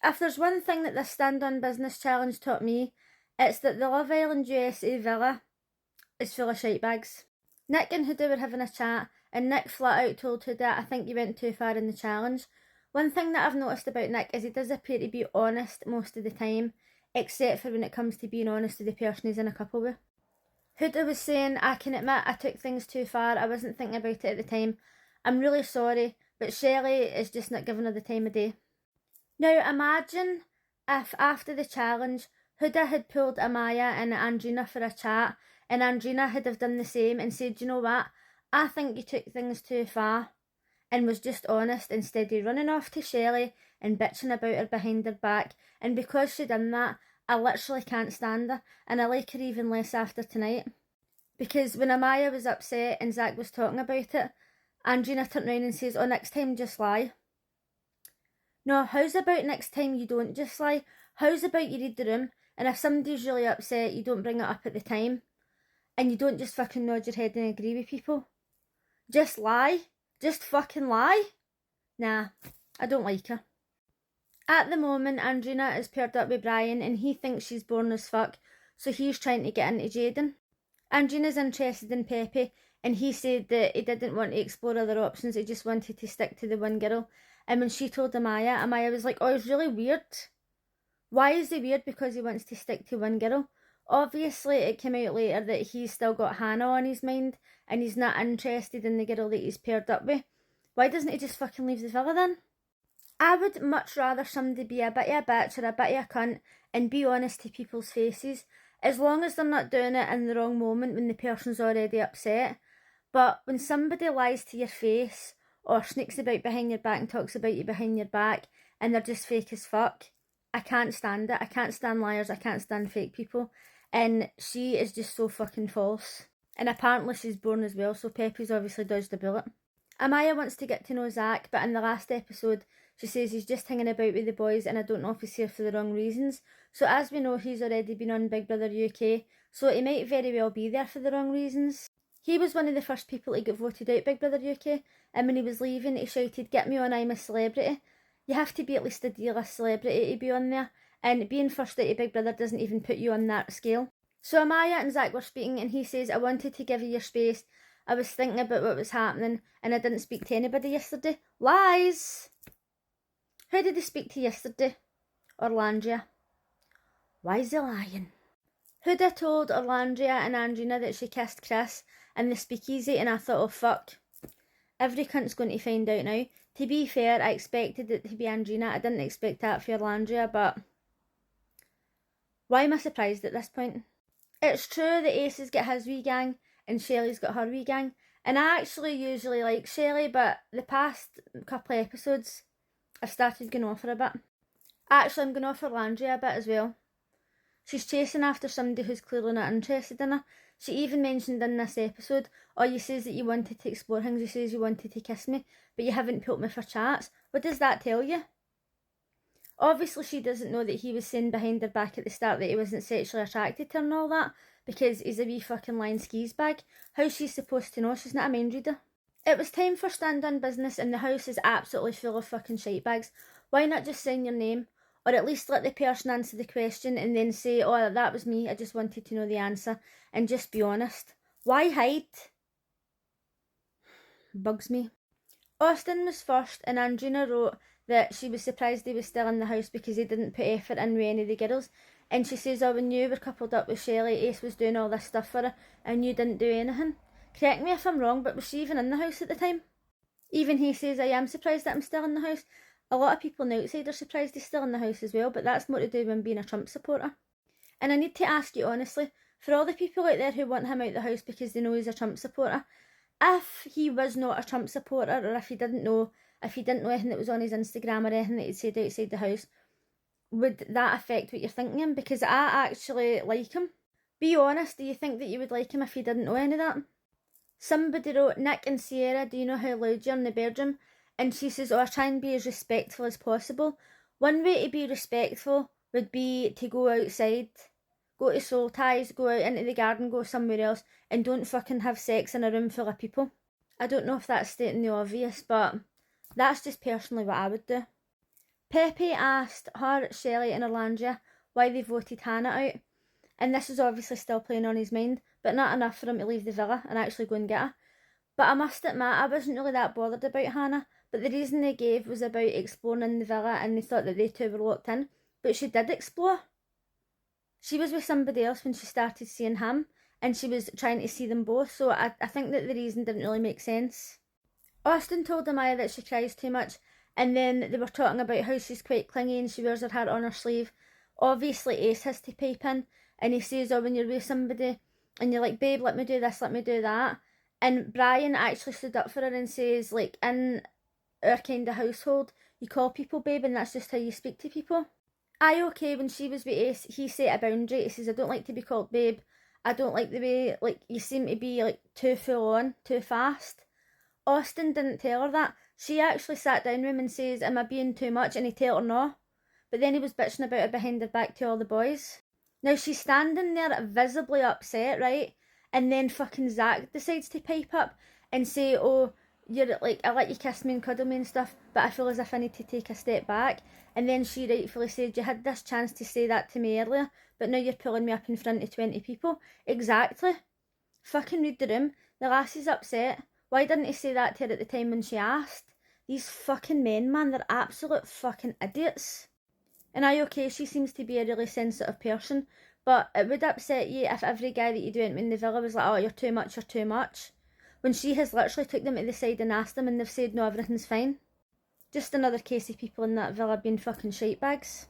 If there's one thing that this Stand On Business challenge taught me, it's that the Love Island USA villa is full of shitebags. Nick and Huda were having a chat, and Nick flat out told Huda, I think you went too far in the challenge. One thing that I've noticed about Nick is he does appear to be honest most of the time, except for when it comes to being honest with the person he's in a couple with. Huda was saying, I can admit I took things too far, I wasn't thinking about it at the time. I'm really sorry, but Shelley is just not giving her the time of day. Now imagine if after the challenge, Huda had pulled Amaya and Andrina for a chat, and Andrina had have done the same and said, you know what, I think you took things too far, and was just honest instead of running off to Shelley and bitching about her behind her back. And because she done that, I literally can't stand her, and I like her even less after tonight. Because when Amaya was upset and Zach was talking about it, Andrina turned around and says, oh, next time just lie. No, how's about next time you don't just lie? How's about you read the room, and if somebody's really upset, you don't bring it up at the time, and you don't just fucking nod your head and agree with people? Just lie? Just fucking lie? Nah, I don't like her. At the moment, Andrina is paired up with Brian, and he thinks she's boring as fuck, so he's trying to get into Jaden. Andrina's interested in Pepe, and he said that he didn't want to explore other options, he just wanted to stick to the one girl. And when she told Amaya was like, oh, it's really weird. Why is he weird? Because he wants to stick to one girl. Obviously, it came out later that he's still got Hannah on his mind, and he's not interested in the girl that he's paired up with. Why doesn't he just fucking leave the villa then? I would much rather somebody be a bit of a bitch or a bit of a cunt and be honest to people's faces, as long as they're not doing it in the wrong moment when the person's already upset. But when somebody lies to your face, or sneaks about behind your back and talks about you behind your back, and they're just fake as fuck, I can't stand it. I can't stand liars, I can't stand fake people, and she is just so fucking false. And apparently she's born as well, so Pepe's obviously dodged the bullet. Amaya wants to get to know Zach, but in the last episode she says he's just hanging about with the boys, and I don't know if he's here for the wrong reasons. So as we know, he's already been on Big Brother UK, so he might very well be there for the wrong reasons. He was one of the first people to get voted out Big Brother UK, and when he was leaving he shouted, get me on, I'm a celebrity. You have to be at least a D-list celebrity to be on there, and being first out of Big Brother doesn't even put you on that scale. So Amaya and Zach were speaking, and he says, I wanted to give you your space, I was thinking about what was happening, and I didn't speak to anybody yesterday. Lies! Who did he speak to yesterday? Orlandria. Why is he lying? Huda told Orlandria and Andrina that she kissed Chris in the speakeasy, and I thought, oh fuck, every cunt's going to find out now. To be fair, I expected it to be Andrina, I didn't expect that for Orlandria, but why am I surprised at this point? It's true that Ace has got his wee gang and Shelley's got her wee gang, and I actually usually like Shelley, but the past couple of episodes I've started going off her a bit. Actually, I'm going off Orlandria a bit as well. She's chasing after somebody who's clearly not interested in her. She even mentioned in this episode, oh, you says that you wanted to explore things, you says you wanted to kiss me, but you haven't put me for chats. What does that tell you? Obviously she doesn't know that he was saying behind her back at the start that he wasn't sexually attracted to her and all that, because he's a wee fucking lying skis bag. How's she supposed to know? She's not a mind reader. It was time for Stand On Business, and the house is absolutely full of fucking shite bags. Why not just sign your name? Or at least let the person answer the question and then say, oh, that was me, I just wanted to know the answer, and just be honest. Why hide? Bugs me. Austin was first, and Andrina wrote that she was surprised he was still in the house because he didn't put effort in with any of the girls. And she says, oh, when you were coupled up with Shelley, Ace was doing all this stuff for her, and you didn't do anything. Correct me if I'm wrong, but was she even in the house at the time? Even he says, I am surprised that I'm still in the house. A lot of people on the outside are surprised he's still in the house as well, but that's more to do with him being a Trump supporter. And I need to ask you honestly, for all the people out there who want him out the house because they know he's a Trump supporter, if he was not a Trump supporter, or if he didn't know anything that was on his Instagram or anything that he'd said outside the house, would that affect what you're thinking him? Because I actually like him. Be honest, do you think that you would like him if you didn't know any of that? Somebody wrote, Nick and Sierra, do you know how loud you're in the bedroom? And she says, oh, I try and be as respectful as possible. One way to be respectful would be to go outside, go to Soul Ties, go out into the garden, go somewhere else, and don't fucking have sex in a room full of people. I don't know if that's stating the obvious, but that's just personally what I would do. Pepe asked her, Shelley and Orlandria why they voted Hannah out, and this was obviously still playing on his mind, but not enough for him to leave the villa and actually go and get her. But I must admit, I wasn't really that bothered about Hannah, but the reason they gave was about exploring in the villa and they thought that they two were locked in. But she did explore. She was with somebody else when she started seeing him, and she was trying to see them both, so I think that the reason didn't really make sense. Austin told Amaya that she cries too much, and then they were talking about how she's quite clingy and she wears her heart on her sleeve. Obviously Ace has to pipe in, and he says, oh, when you're with somebody and you're like, babe, let me do this, let me do that. And Brian actually stood up for her and says, like, in our kind of household, you call people babe and that's just how you speak to people. Okay, when she was with Ace, he set a boundary. He says, I don't like to be called babe. I don't like the way, like, you seem to be, like, too full on, too fast. Austin didn't tell her that. She actually sat down with him and says, am I being too much? And he told her no. But then he was bitching about her behind her back to all the boys. Now she's standing there visibly upset, right? And then fucking Zach decides to pipe up and say, oh, you're like, I let you kiss me and cuddle me and stuff, but I feel as if I need to take a step back. And then she rightfully said, you had this chance to say that to me earlier, but now you're pulling me up in front of 20 people. Exactly. Fucking read the room. The lassie's upset. Why didn't he say that to her at the time when she asked? These fucking men, man, they're absolute fucking idiots. And okay, she seems to be a really sensitive person, but it would upset you if every guy that you went in the villa was like, oh, you're too much, when she has literally took them to the side and asked them and they've said, no, everything's fine. Just another case of people in that villa being fucking shitebags.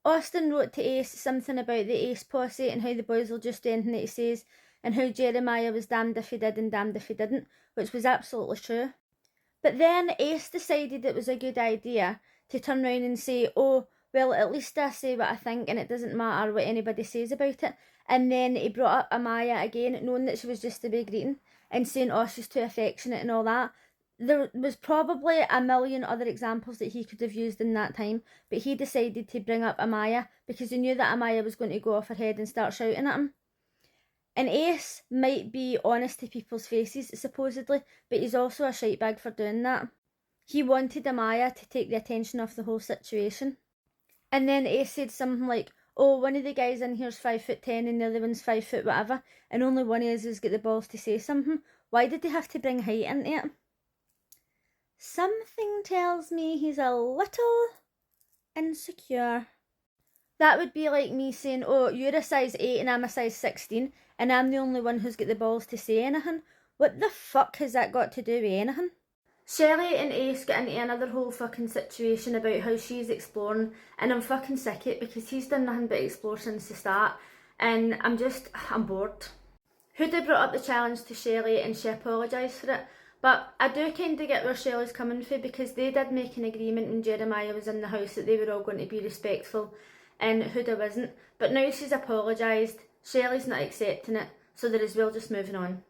Austin wrote to Ace something about the Ace posse and how the boys will just do anything that he says, and how Jeremiah was damned if he did and damned if he didn't, which was absolutely true. But then Ace decided it was a good idea to turn around and say, oh, well, at least I say what I think and it doesn't matter what anybody says about it. And then he brought up Amaya again, knowing that she was just a big greeting, and saying, oh, she's too affectionate and all that. There was probably a million other examples that he could have used in that time, but he decided to bring up Amaya because he knew that Amaya was going to go off her head and start shouting at him. And Ace might be honest to people's faces, supposedly, but he's also a shitebag for doing that. He wanted Amaya to take the attention off the whole situation. And then Ace said something like, oh, one of the guys in here's 5'10" and the other one's 5 foot whatever, and only one of us has got the balls to say something. Why did they have to bring height into it? Something tells me he's a little insecure. That would be like me saying, oh, you're a size 8 and I'm a size 16, and I'm the only one who's got the balls to say anything. What the fuck has that got to do with anything? Shelley and Ace get into another whole fucking situation about how she's exploring, and I'm fucking sick of it because he's done nothing but explore since the start, and I'm bored. Huda brought up the challenge to Shelley and she apologised for it, but I do kind of get where Shelley's coming from because they did make an agreement when Jeremiah was in the house that they were all going to be respectful and Huda wasn't, but now she's apologised, Shelley's not accepting it, so they're as well just moving on.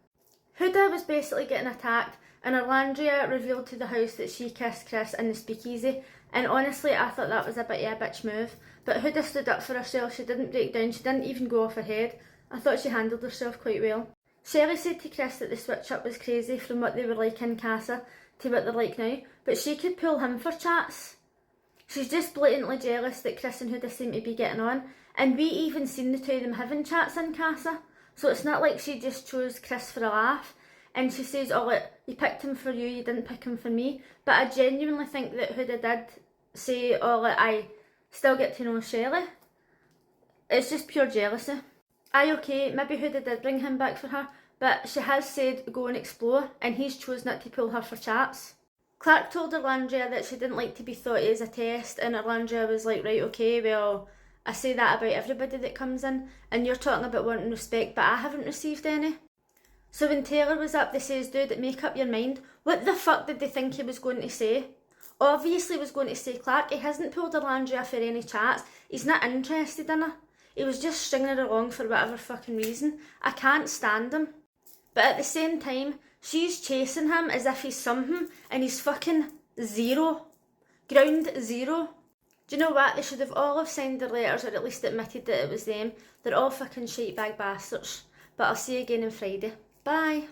Huda was basically getting attacked, and Orlandria revealed to the house that she kissed Chris in the speakeasy, and honestly I thought that was a bit of a bitch move, but Huda stood up for herself, she didn't break down, she didn't even go off her head. I thought she handled herself quite well. Shelley said to Chris that the switch up was crazy from what they were like in Casa to what they're like now, but she could pull him for chats. She's just blatantly jealous that Chris and Huda seem to be getting on, and we even seen the two of them having chats in Casa, so it's not like she just chose Chris for a laugh. And she says, oh, look, you picked him for you didn't pick him for me. But I genuinely think that Huda did say, oh, look, I still get to know Shelley. It's just pure jealousy. Okay, maybe Huda did bring him back for her, but she has said go and explore, and he's chose not to pull her for chats. Clark told Orlandria that she didn't like to be thought as a test, and Orlandria was like, right, okay, well, I say that about everybody that comes in, and you're talking about wanting respect, but I haven't received any. So when Taylor was up, they says, dude, make up your mind. What the fuck did they think he was going to say? Obviously he was going to say Clark. He hasn't pulled Orlandria for any chats. He's not interested in her. He was just stringing her along for whatever fucking reason. I can't stand him. But at the same time, she's chasing him as if he's something, and he's fucking zero. Ground zero. Do you know what? They should have all have signed their letters, or at least admitted that it was them. They're all fucking shitebag bastards. But I'll see you again on Friday. Bye.